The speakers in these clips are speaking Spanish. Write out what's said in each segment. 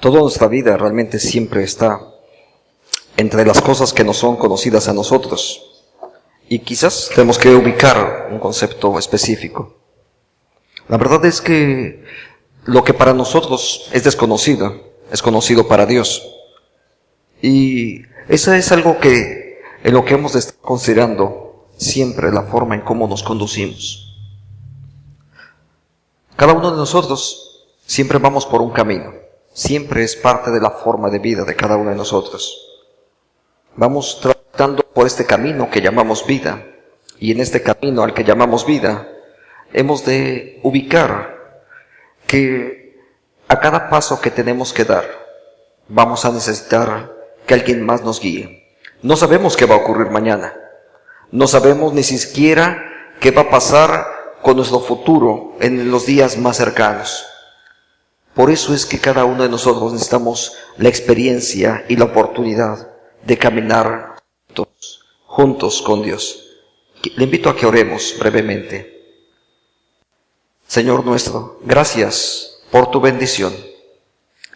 Toda nuestra vida realmente siempre está entre las cosas que no son conocidas a nosotros. Y quizás tenemos que ubicar un concepto específico. La verdad es que lo que para nosotros es desconocido, es conocido para Dios. Y eso es algo en lo que hemos de estar considerando siempre, la forma en cómo nos conducimos. Cada uno de nosotros siempre vamos por un camino. Siempre es parte de la forma de vida de cada uno de nosotros. Vamos tratando por este camino que llamamos vida. Y en este camino al que llamamos vida, hemos de ubicar que a cada paso que tenemos que dar, vamos a necesitar que alguien más nos guíe. No sabemos qué va a ocurrir mañana. No sabemos ni siquiera qué va a pasar con nuestro futuro en los días más cercanos. Por eso es que cada uno de nosotros necesitamos la experiencia y la oportunidad de caminar juntos con Dios. Le invito a que oremos brevemente. Señor nuestro, gracias por tu bendición.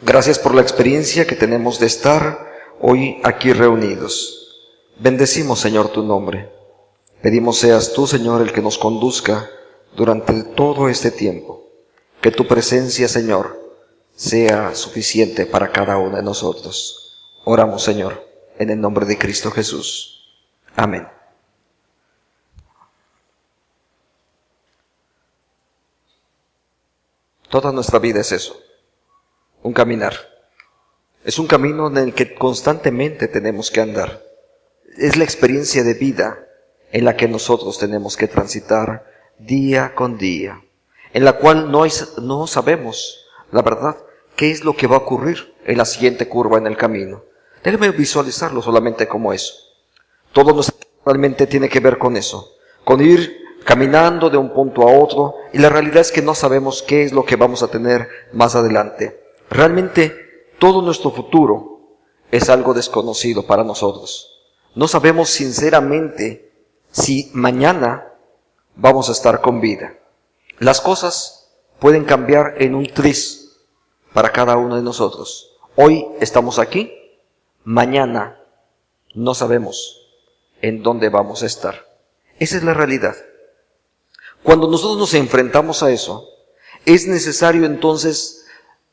Gracias por la experiencia que tenemos de estar hoy aquí reunidos. Bendecimos, Señor, tu nombre. Pedimos seas tú, Señor, el que nos conduzca durante todo este tiempo. Que tu presencia, Señor, sea suficiente para cada uno de nosotros. Oramos, Señor, en el nombre de Cristo Jesús. Amén. Toda nuestra vida es eso, un caminar. Es un camino en el que constantemente tenemos que andar. Es la experiencia de vida en la que nosotros tenemos que transitar día con día, en la cual no sabemos, la verdad, qué es lo que va a ocurrir en la siguiente curva en el camino. Déjeme visualizarlo solamente como eso. Todo nuestro realmente tiene que ver con eso, con ir caminando de un punto a otro, y la realidad es que no sabemos qué es lo que vamos a tener más adelante. Realmente todo nuestro futuro es algo desconocido para nosotros. No sabemos sinceramente si mañana vamos a estar con vida. Las cosas pueden cambiar en un tris para cada uno de nosotros. Hoy estamos aquí, mañana no sabemos en dónde vamos a estar. Esa es la realidad. Cuando nosotros nos enfrentamos a eso, es necesario entonces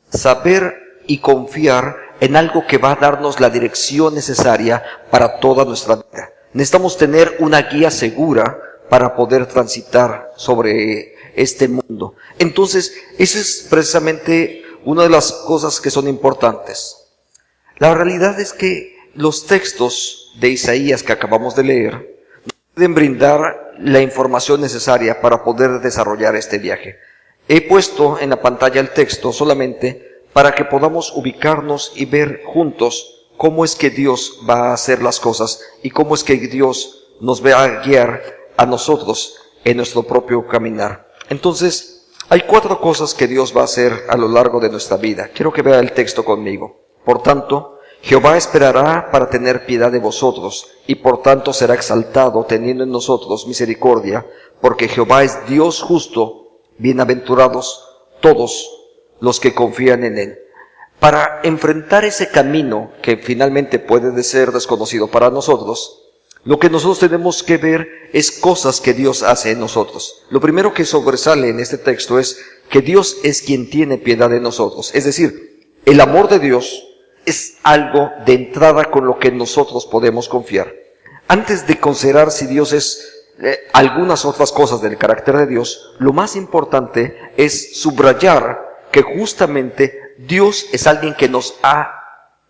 saber y confiar en algo que va a darnos la dirección necesaria para toda nuestra vida. Necesitamos tener una guía segura para poder transitar sobre este mundo. Entonces, esa es precisamente una de las cosas que son importantes. La realidad es que los textos de Isaías que acabamos de leer pueden brindar la información necesaria para poder desarrollar este viaje. He puesto en la pantalla el texto solamente para que podamos ubicarnos y ver juntos cómo es que Dios va a hacer las cosas y cómo es que Dios nos va a guiar a nosotros en nuestro propio caminar. Entonces, hay 4 cosas que Dios va a hacer a lo largo de nuestra vida. Quiero que vea el texto conmigo. Por tanto, Jehová esperará para tener piedad de vosotros, y por tanto será exaltado, teniendo en nosotros misericordia, porque Jehová es Dios justo, bienaventurados todos los que confían en Él. Para enfrentar ese camino que finalmente puede ser desconocido para nosotros, lo que nosotros tenemos que ver es cosas que Dios hace en nosotros. Lo primero que sobresale en este texto es que Dios es quien tiene piedad de nosotros. Es decir, el amor de Dios es algo de entrada con lo que nosotros podemos confiar. Antes de considerar si Dios es algunas otras cosas del carácter de Dios, lo más importante es subrayar que justamente Dios es alguien que nos ha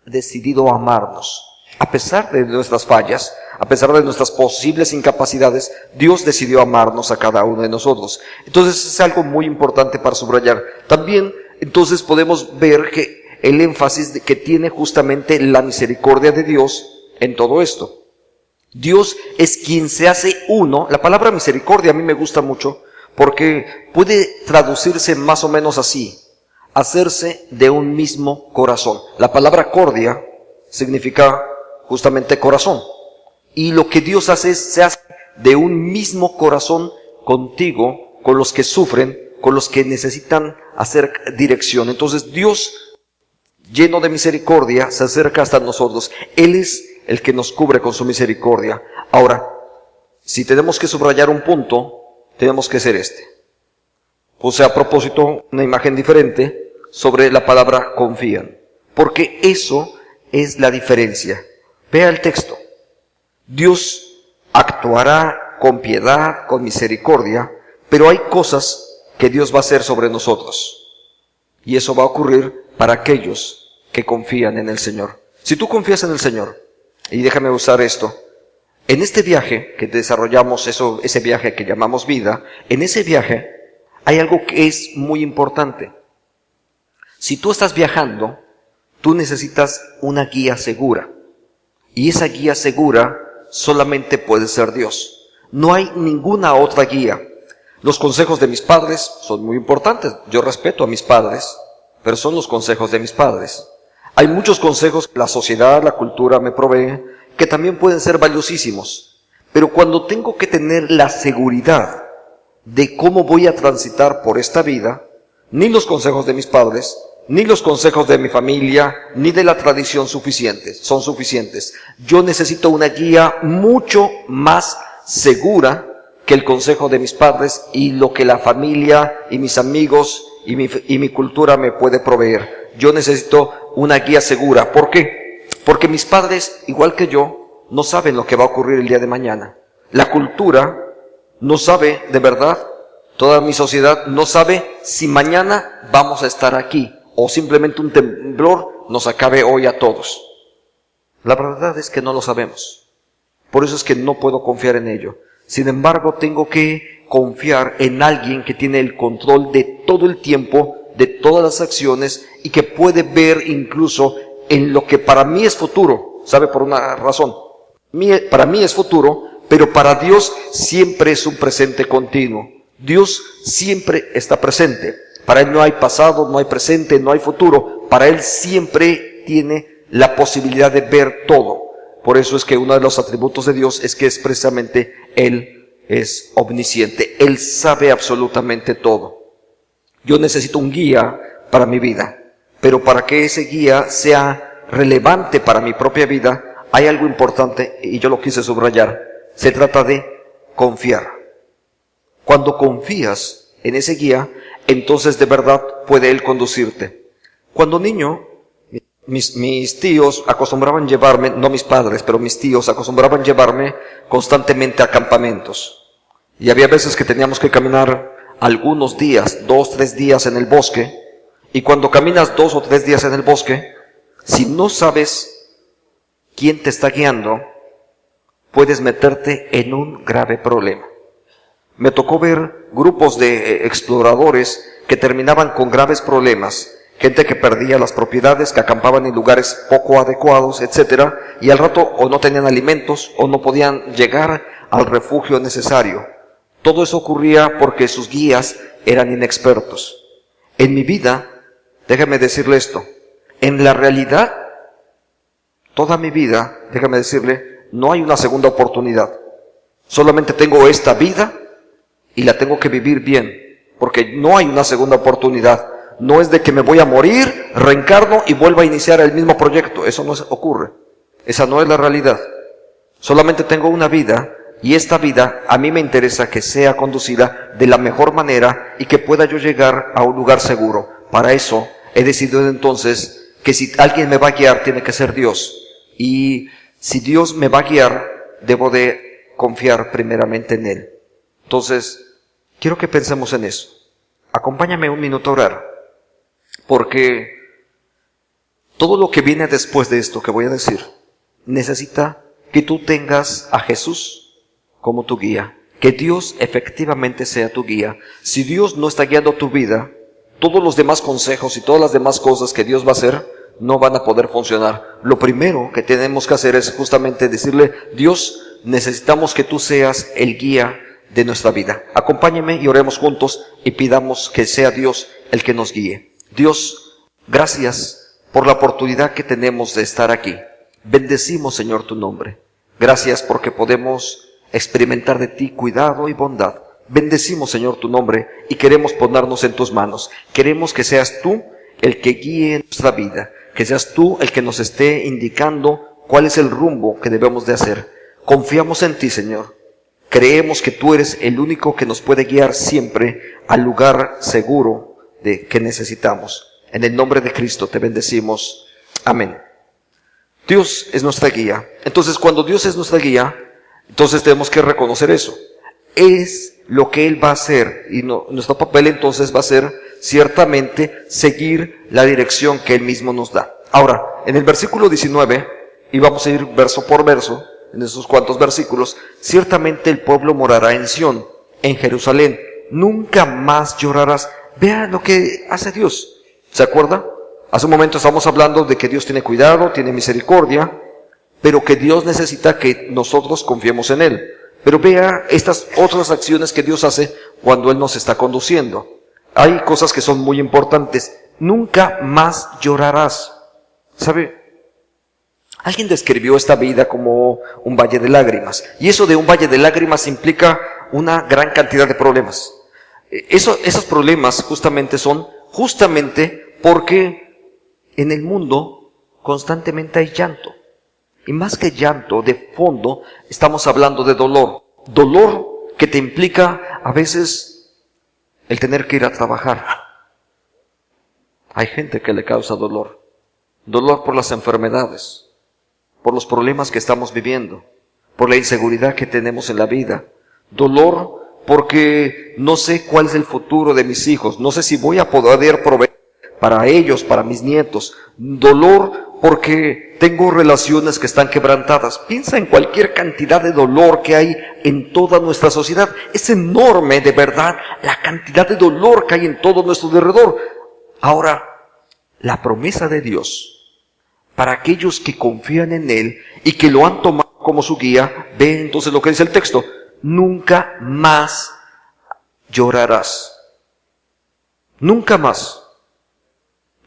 decidido amarnos. A pesar de nuestras fallas, a pesar de nuestras posibles incapacidades, Dios decidió amarnos a cada uno de nosotros. Entonces es algo muy importante para subrayar. También entonces podemos ver que el énfasis que tiene justamente la misericordia de Dios en todo esto. Dios es quien se hace uno. La palabra misericordia a mí me gusta mucho porque puede traducirse más o menos así: hacerse de un mismo corazón. La palabra cordia significa justamente corazón. Y lo que Dios hace es se hace de un mismo corazón contigo, con los que sufren, con los que necesitan hacer dirección. Entonces Dios lleno de misericordia, se acerca hasta nosotros. Él es el que nos cubre con su misericordia. Ahora, si tenemos que subrayar un punto, tenemos que ser este. Puse a propósito una imagen diferente sobre la palabra confían, porque eso es la diferencia. Vea el texto. Dios actuará con piedad, con misericordia, pero hay cosas que Dios va a hacer sobre nosotros. Y eso va a ocurrir para aquellos que confían en el Señor. Si tú confías en el Señor, y déjame usar esto, en este viaje que desarrollamos, ese viaje que llamamos vida, en ese viaje hay algo que es muy importante. Si tú estás viajando, tú necesitas una guía segura. Y esa guía segura solamente puede ser Dios. No hay ninguna otra guía. Los consejos de mis padres son muy importantes. Yo respeto a mis padres, pero son los consejos de mis padres. Hay muchos consejos que la sociedad, la cultura me provee, que también pueden ser valiosísimos. Pero cuando tengo que tener la seguridad de cómo voy a transitar por esta vida, ni los consejos de mis padres, ni los consejos de mi familia, ni de la tradición son suficientes. Yo necesito una guía mucho más segura que el consejo de mis padres y lo que la familia y mis amigos y mi cultura me puede proveer. Yo necesito una guía segura. ¿Por qué? Porque mis padres, igual que yo, no saben lo que va a ocurrir el día de mañana. La cultura no sabe de verdad, toda mi sociedad no sabe si mañana vamos a estar aquí o simplemente un temblor nos acabe hoy a todos. La verdad es que no lo sabemos. Por eso es que no puedo confiar en ello. Sin embargo, tengo que confiar en alguien que tiene el control de todo el tiempo, de todas las acciones y que puede ver incluso en lo que para mí es futuro. ¿Sabe? Por una razón. Para mí es futuro, pero para Dios siempre es un presente continuo. Dios siempre está presente. Para Él no hay pasado, no hay presente, no hay futuro. Para Él siempre tiene la posibilidad de ver todo. Por eso es que uno de los atributos de Dios es que es precisamente Él es omnisciente. Él sabe absolutamente todo. Yo necesito un guía para mi vida. Pero para que ese guía sea relevante para mi propia vida, hay algo importante y yo lo quise subrayar. Se trata de confiar. Cuando confías en ese guía, entonces de verdad puede Él conducirte. Cuando niño, mis tíos acostumbraban llevarme, no mis padres, pero mis tíos acostumbraban llevarme constantemente a campamentos. Y había veces que teníamos que caminar algunos días, 2, 3 días en el bosque. Y cuando caminas 2 o 3 días en el bosque, si no sabes quién te está guiando, puedes meterte en un grave problema. Me tocó ver grupos de exploradores que terminaban con graves problemas. Gente que perdía las propiedades, que acampaban en lugares poco adecuados, etc. Y al rato o no tenían alimentos o no podían llegar al refugio necesario. Todo eso ocurría porque sus guías eran inexpertos. En mi vida, déjame decirle esto, en la realidad, toda mi vida, déjame decirle, no hay una segunda oportunidad. Solamente tengo esta vida y la tengo que vivir bien, porque no hay una segunda oportunidad. No es de que me voy a morir, reencarno y vuelva a iniciar el mismo proyecto. Eso no ocurre. Esa no es la realidad. Solamente tengo una vida y esta vida a mí me interesa que sea conducida de la mejor manera y que pueda yo llegar a un lugar seguro. Para eso he decidido entonces que si alguien me va a guiar tiene que ser Dios. Y si Dios me va a guiar, debo de confiar primeramente en Él. Entonces, quiero que pensemos en eso. Acompáñame un minuto a orar. Porque todo lo que viene después de esto que voy a decir, necesita que tú tengas a Jesús como tu guía. Que Dios efectivamente sea tu guía. Si Dios no está guiando tu vida, todos los demás consejos y todas las demás cosas que Dios va a hacer, no van a poder funcionar. Lo primero que tenemos que hacer es justamente decirle, Dios, necesitamos que tú seas el guía de nuestra vida. Acompáñeme y oremos juntos y pidamos que sea Dios el que nos guíe. Dios, gracias por la oportunidad que tenemos de estar aquí. Bendecimos, Señor, tu nombre. Gracias porque podemos experimentar de ti cuidado y bondad. Bendecimos, Señor, tu nombre y queremos ponernos en tus manos. Queremos que seas tú el que guíe nuestra vida. que seas tú el que nos esté indicando cuál es el rumbo que debemos de hacer. Confiamos en ti, Señor. Creemos que tú eres el único que nos puede guiar siempre al lugar seguro que necesitamos. En el nombre de Cristo te bendecimos. Amén. Dios es nuestra guía. Entonces, cuando Dios es nuestra guía, entonces tenemos que reconocer eso. Es lo que Él va a hacer, y nuestro papel entonces va a ser ciertamente seguir la dirección que Él mismo nos da. Ahora, en el versículo 19, y vamos a ir verso por verso, en esos cuantos versículos, ciertamente el pueblo morará en Sión, en Jerusalén, nunca más llorarás. Vea lo que hace Dios. ¿Se acuerda? Hace un momento estamos hablando de que Dios tiene cuidado, tiene misericordia, pero que Dios necesita que nosotros confiemos en Él. Pero vea estas otras acciones que Dios hace cuando Él nos está conduciendo. Hay cosas que son muy importantes. Nunca más llorarás. ¿Sabe? Alguien describió esta vida como un valle de lágrimas. Y eso de un valle de lágrimas implica una gran cantidad de problemas. Esos problemas son porque en el mundo constantemente hay llanto. Y más que llanto, de fondo, estamos hablando de dolor. Dolor que te implica a veces el tener que ir a trabajar. Hay gente que le causa dolor. Dolor por las enfermedades, por los problemas que estamos viviendo, por la inseguridad que tenemos en la vida. Dolor porque no sé cuál es el futuro de mis hijos. No sé si voy a poder proveer para ellos, para mis nietos. Dolor porque tengo relaciones que están quebrantadas. Piensa en cualquier cantidad de dolor que hay en toda nuestra sociedad. Es enorme, de verdad, la cantidad de dolor que hay en todo nuestro alrededor. Ahora, la promesa de Dios para aquellos que confían en Él y que lo han tomado como su guía, ve entonces lo que dice el texto: nunca más llorarás. Nunca más.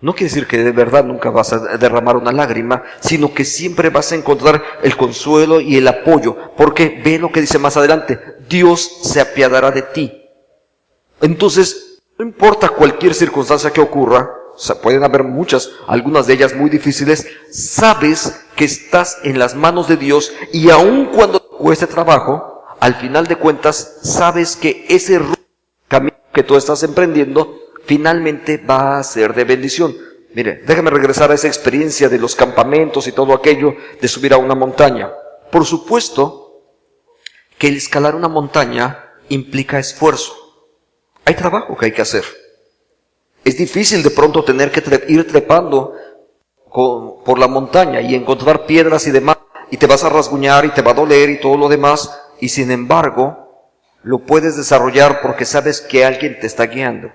No quiere decir que de verdad nunca vas a derramar una lágrima, sino que siempre vas a encontrar el consuelo y el apoyo, porque ve lo que dice más adelante: Dios se apiadará de ti. Entonces, no importa cualquier circunstancia que ocurra, o sea, pueden haber muchas, algunas de ellas muy difíciles, sabes que estás en las manos de Dios, y aun cuando te cueste trabajo, al final de cuentas, sabes que ese camino que tú estás emprendiendo finalmente va a ser de bendición. Mire, déjame regresar a esa experiencia de los campamentos y todo aquello de subir a una montaña. Por supuesto que el escalar una montaña implica esfuerzo. Hay trabajo que hay que hacer. Es difícil de pronto tener que ir trepando por la montaña y encontrar piedras y demás, y te vas a rasguñar y te va a doler y todo lo demás, y sin embargo lo puedes desarrollar porque sabes que alguien te está guiando.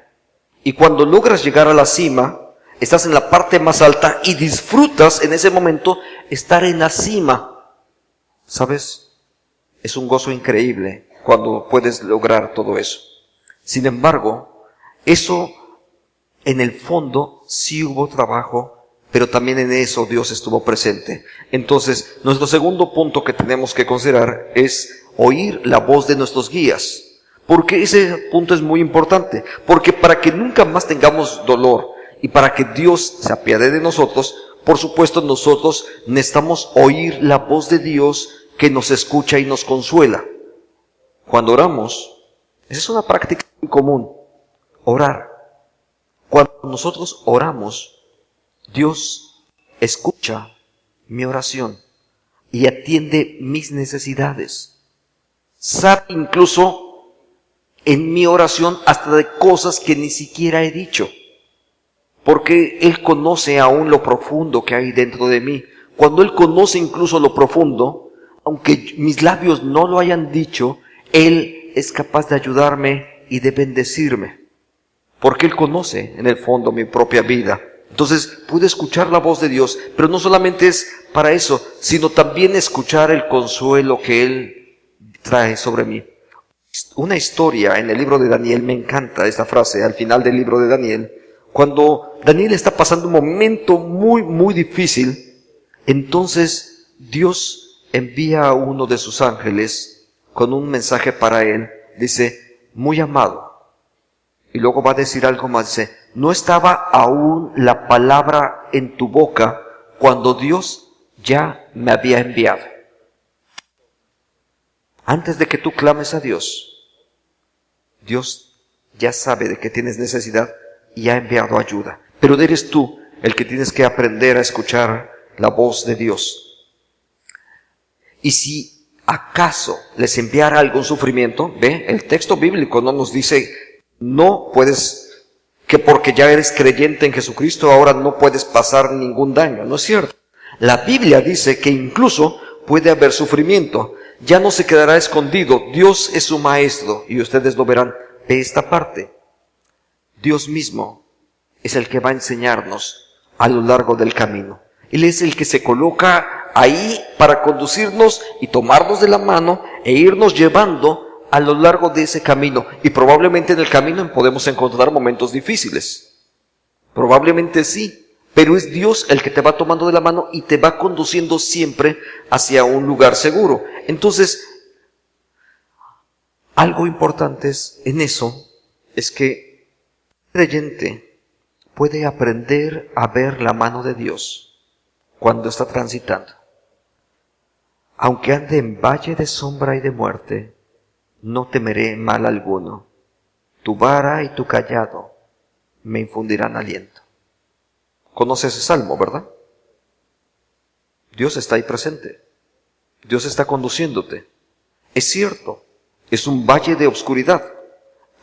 Y cuando logras llegar a la cima, estás en la parte más alta y disfrutas en ese momento estar en la cima. ¿Sabes? Es un gozo increíble cuando puedes lograr todo eso. Sin embargo, eso en el fondo sí hubo trabajo, pero también en eso Dios estuvo presente. Entonces, nuestro segundo punto que tenemos que considerar es oír la voz de nuestros guías. Porque ese punto es muy importante, porque para que nunca más tengamos dolor y para que Dios se apiade de nosotros, por supuesto nosotros necesitamos oír la voz de Dios que nos escucha y nos consuela. Cuando oramos, esa es una práctica muy común, orar. Cuando nosotros oramos, Dios escucha mi oración y atiende mis necesidades. Sabe incluso en mi oración hasta de cosas que ni siquiera he dicho, porque Él conoce aún lo profundo que hay dentro de mí. Cuando Él conoce incluso lo profundo, aunque mis labios no lo hayan dicho, Él es capaz de ayudarme y de bendecirme, porque Él conoce en el fondo mi propia vida. Entonces pude escuchar la voz de Dios, pero no solamente es para eso, sino también escuchar el consuelo que Él trae sobre mí. Una historia en el libro de Daniel, me encanta esta frase al final del libro de Daniel, cuando Daniel está pasando un momento muy difícil, entonces Dios envía a uno de sus ángeles con un mensaje para él. Dice: muy amado, Y luego va a decir algo más, dice, no estaba aún la palabra en tu boca cuando Dios ya me había enviado. Antes de que tú clames a Dios, Dios ya sabe de que tienes necesidad y ha enviado ayuda. Pero eres tú el que tienes que aprender a escuchar la voz de Dios. Y si acaso les enviara algún sufrimiento, ve, el texto bíblico no nos dice, no puedes, que porque ya eres creyente en Jesucristo ahora no puedes pasar ningún daño. No es cierto. La Biblia dice que incluso puede haber sufrimiento. Ya no se quedará escondido. Dios es su maestro y ustedes lo verán. Ve esta parte. Dios mismo es el que va a enseñarnos a lo largo del camino. Él es el que se coloca ahí para conducirnos y tomarnos de la mano e irnos llevando a lo largo de ese camino. Y probablemente en el camino podemos encontrar momentos difíciles. Probablemente sí. Pero es Dios el que te va tomando de la mano y te va conduciendo siempre hacia un lugar seguro. Entonces, algo importante en eso es que el creyente puede aprender a ver la mano de Dios cuando está transitando. Aunque ande en valle de sombra y de muerte, no temeré mal alguno. Tu vara y tu cayado me infundirán aliento. Conoces ese salmo, ¿verdad? Dios está ahí presente. Dios está conduciéndote. Es cierto, es un valle de oscuridad.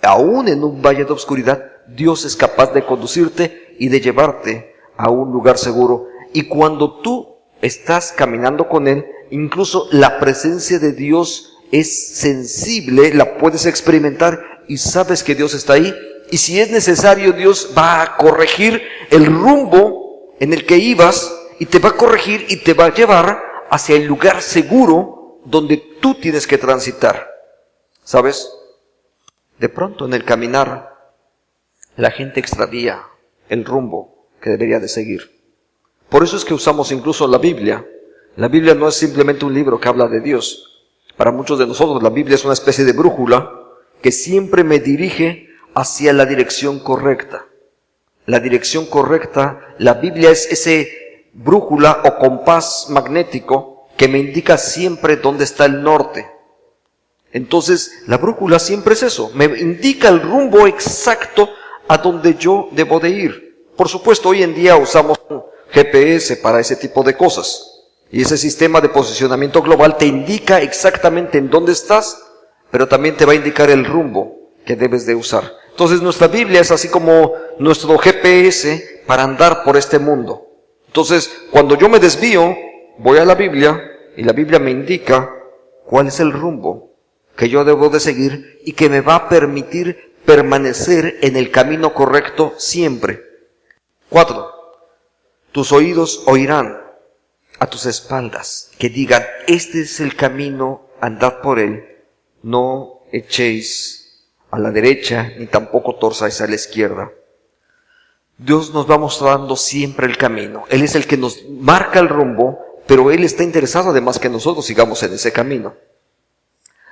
Aún en un valle de oscuridad, Dios es capaz de conducirte y de llevarte a un lugar seguro. Y cuando tú estás caminando con Él, incluso la presencia de Dios es sensible, la puedes experimentar y sabes que Dios está ahí. Y si es necesario, Dios va a corregir el rumbo en el que ibas y te va a corregir y te va a llevar hacia el lugar seguro donde tú tienes que transitar. ¿Sabes? De pronto en el caminar, la gente extravía el rumbo que debería de seguir. Por eso es que usamos incluso la Biblia. La Biblia no es simplemente un libro que habla de Dios. Para muchos de nosotros la Biblia es una especie de brújula que siempre me dirige hacia la dirección correcta. La dirección correcta, la Biblia es ese brújula o compás magnético que me indica siempre dónde está el norte. Entonces, la brújula siempre es eso, me indica el rumbo exacto a donde yo debo de ir. Por supuesto, hoy en día usamos un GPS para ese tipo de cosas. Y ese sistema de posicionamiento global te indica exactamente en dónde estás, pero también te va a indicar el rumbo que debes de usar. Entonces nuestra Biblia es así como nuestro GPS para andar por este mundo. Entonces, cuando yo me desvío, voy a la Biblia y la Biblia me indica cuál es el rumbo que yo debo de seguir y que me va a permitir permanecer en el camino correcto siempre. 4. Tus oídos oirán a tus espaldas que digan, este es el camino, andad por él, no echéis a la derecha, ni tampoco torzáis a la izquierda. Dios nos va mostrando siempre el camino. Él es el que nos marca el rumbo, pero Él está interesado además que nosotros sigamos en ese camino.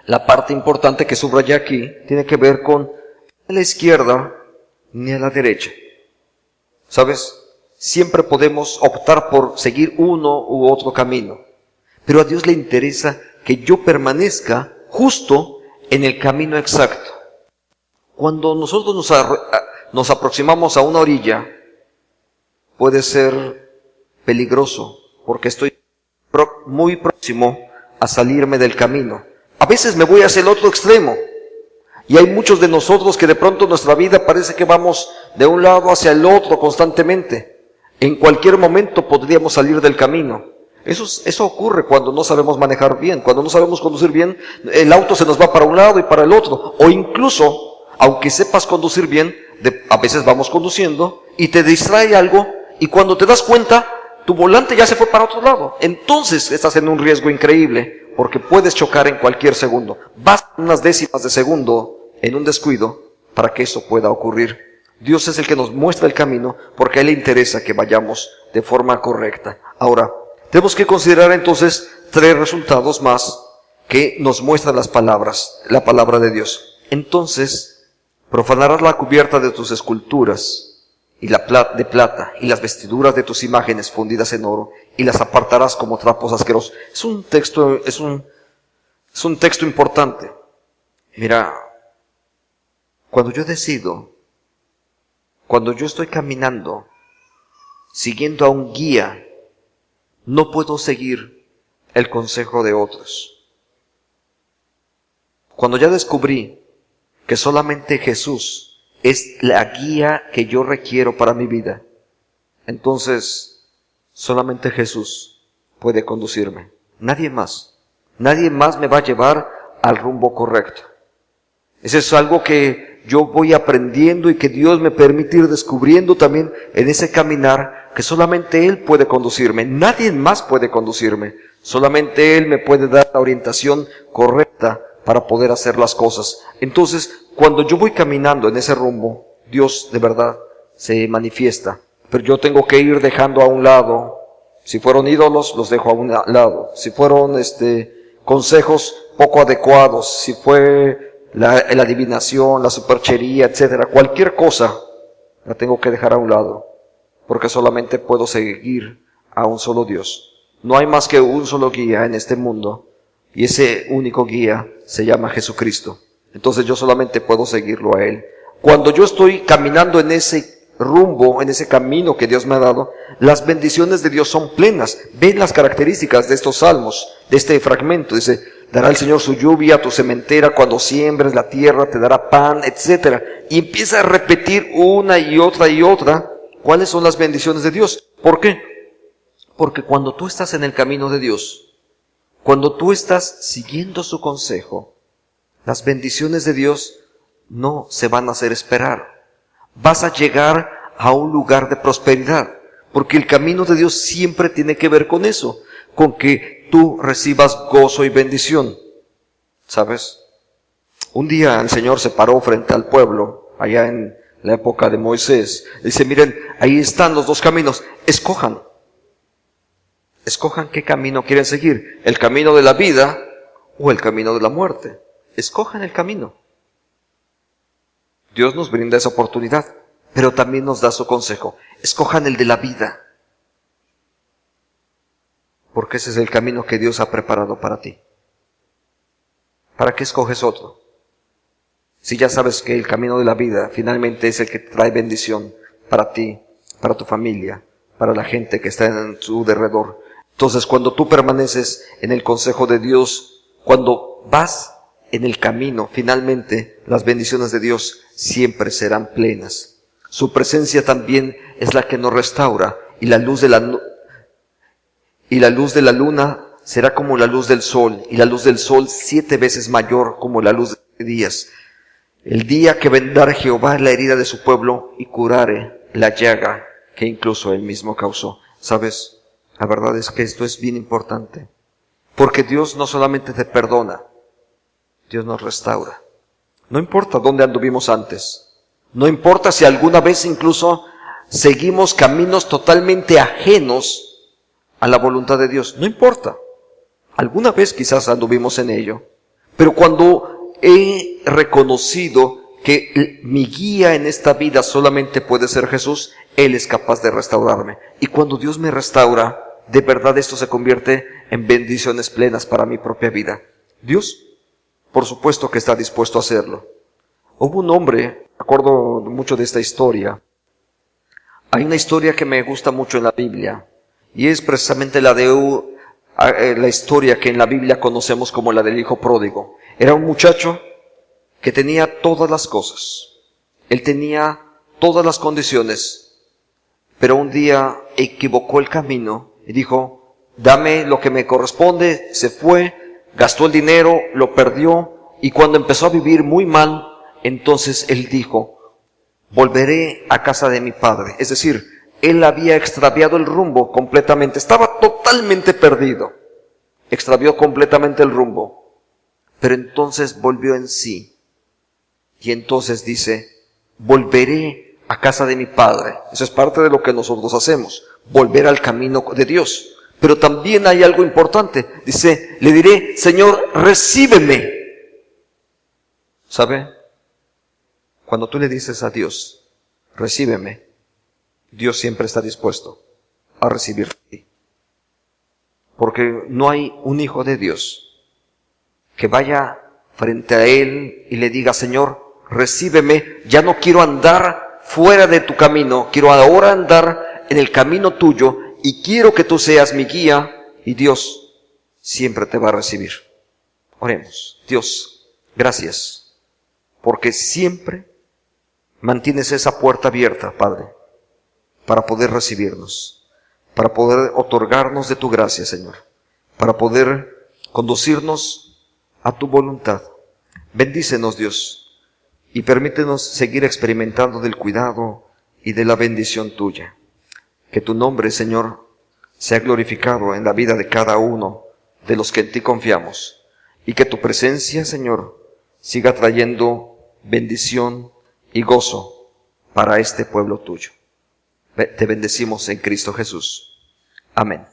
La parte importante que subrayé aquí tiene que ver con a la izquierda ni a la derecha. ¿Sabes? Siempre podemos optar por seguir uno u otro camino, pero a Dios le interesa que yo permanezca justo en el camino exacto. Cuando nosotros nos aproximamos a una orilla, puede ser peligroso, porque estoy muy próximo a salirme del camino. A veces me voy hacia el otro extremo, y hay muchos de nosotros que de pronto en nuestra vida parece que vamos de un lado hacia el otro constantemente. En cualquier momento podríamos salir del camino. Eso ocurre cuando no sabemos manejar bien, cuando no sabemos conducir bien, el auto se nos va para un lado y para el otro, o incluso aunque sepas conducir bien, a veces vamos conduciendo y te distrae algo y cuando te das cuenta, tu volante ya se fue para otro lado. Entonces estás en un riesgo increíble porque puedes chocar en cualquier segundo. Basta unas décimas de segundo en un descuido para que eso pueda ocurrir. Dios es el que nos muestra el camino porque a Él le interesa que vayamos de forma correcta. Ahora, tenemos que considerar entonces 3 resultados más que nos muestran las palabras, la palabra de Dios. Entonces, Profanarás la cubierta de tus esculturas y de plata y las vestiduras de tus imágenes fundidas en oro y las apartarás como trapos asquerosos. Es un texto importante. Mira, cuando yo estoy caminando, siguiendo a un guía, no puedo seguir el consejo de otros. Cuando ya descubrí que solamente Jesús es la guía que yo requiero para mi vida, entonces solamente Jesús puede conducirme. Nadie más. Nadie más me va a llevar al rumbo correcto. Eso es algo que yo voy aprendiendo y que Dios me permite ir descubriendo también en ese caminar, que solamente Él puede conducirme. Nadie más puede conducirme. Solamente Él me puede dar la orientación correcta para poder hacer las cosas. Entonces, cuando yo voy caminando en ese rumbo, Dios de verdad se manifiesta. Pero yo tengo que ir dejando a un lado. Si fueron ídolos, los dejo a un lado. Si fueron consejos poco adecuados, si fue la adivinación, la superchería, etcétera, cualquier cosa la tengo que dejar a un lado, porque solamente puedo seguir a un solo Dios. No hay más que un solo guía en este mundo, y ese único guía se llama Jesucristo. Entonces yo solamente puedo seguirlo a Él. Cuando yo estoy caminando en ese rumbo, en ese camino que Dios me ha dado, las bendiciones de Dios son plenas. Ven las características de estos salmos, de este fragmento. Dice: dará el Señor su lluvia a tu sementera, cuando siembres la tierra te dará pan, etc. Y empieza a repetir una y otra, cuáles son las bendiciones de Dios. ¿Por qué? Porque cuando tú estás en el camino de Dios, cuando tú estás siguiendo su consejo, las bendiciones de Dios no se van a hacer esperar. Vas a llegar a un lugar de prosperidad, porque el camino de Dios siempre tiene que ver con eso, con que tú recibas gozo y bendición. ¿Sabes? Un día el Señor se paró frente al pueblo, allá en la época de Moisés. Dice: miren, ahí están los dos caminos, escojan. Escojan qué camino quieren seguir, el camino de la vida o el camino de la muerte. Escojan el camino. Dios nos brinda esa oportunidad, pero también nos da su consejo. Escojan el de la vida, porque ese es el camino que Dios ha preparado para ti. ¿Para qué escoges otro? Si ya sabes que el camino de la vida finalmente es el que trae bendición para ti, para tu familia, para la gente que está en tu derredor. Entonces, cuando tú permaneces en el consejo de Dios, cuando vas en el camino, finalmente las bendiciones de Dios siempre serán plenas. Su presencia también es la que nos restaura, y la luz de la luna será como la luz del sol, y la luz del sol 7 veces mayor como la luz de días. El día que vendrá Jehová la herida de su pueblo y curare la llaga que incluso él mismo causó. ¿Sabes? La verdad es que esto es bien importante, porque Dios no solamente te perdona, Dios nos restaura. No importa dónde anduvimos antes, no importa si alguna vez incluso seguimos caminos totalmente ajenos a la voluntad de Dios, no importa. Alguna vez quizás anduvimos en ello, pero cuando he reconocido que mi guía en esta vida solamente puede ser Jesús, Él es capaz de restaurarme. Y cuando Dios me restaura, de verdad esto se convierte en bendiciones plenas para mi propia vida. Dios, por supuesto que está dispuesto a hacerlo. Hubo un hombre, me acuerdo mucho de esta historia. Hay una historia que me gusta mucho en la Biblia, y es precisamente la historia que en la Biblia conocemos como la del hijo pródigo. Era un muchacho que tenía todas las cosas. Él tenía todas las condiciones, pero un día equivocó el camino y dijo: dame lo que me corresponde. Se fue, gastó el dinero, lo perdió, y cuando empezó a vivir muy mal, entonces él dijo: volveré a casa de mi padre. Es decir, él había extraviado el rumbo completamente, estaba totalmente perdido, extravió completamente el rumbo, pero entonces volvió en sí, y entonces dice: volveré a casa de mi padre. Eso es parte de lo que nosotros hacemos, volver al camino de Dios. Pero también hay algo importante, dice: le diré: Señor, recíbeme. ¿Sabe? Cuando tú le dices a Dios, recíbeme, Dios siempre está dispuesto a recibirte. Porque no hay un hijo de Dios que vaya frente a Él y le diga, Señor, recíbeme, ya no quiero andar fuera de tu camino, quiero ahora andar en el camino tuyo y quiero que tú seas mi guía, y Dios siempre te va a recibir. Oremos. Dios, gracias, porque siempre mantienes esa puerta abierta, Padre, para poder recibirnos, para poder otorgarnos de tu gracia, Señor, para poder conducirnos a tu voluntad. Bendícenos, Dios, y permítenos seguir experimentando del cuidado y de la bendición tuya. Que tu nombre, Señor, sea glorificado en la vida de cada uno de los que en ti confiamos, y que tu presencia, Señor, siga trayendo bendición y gozo para este pueblo tuyo. Te bendecimos en Cristo Jesús. Amén.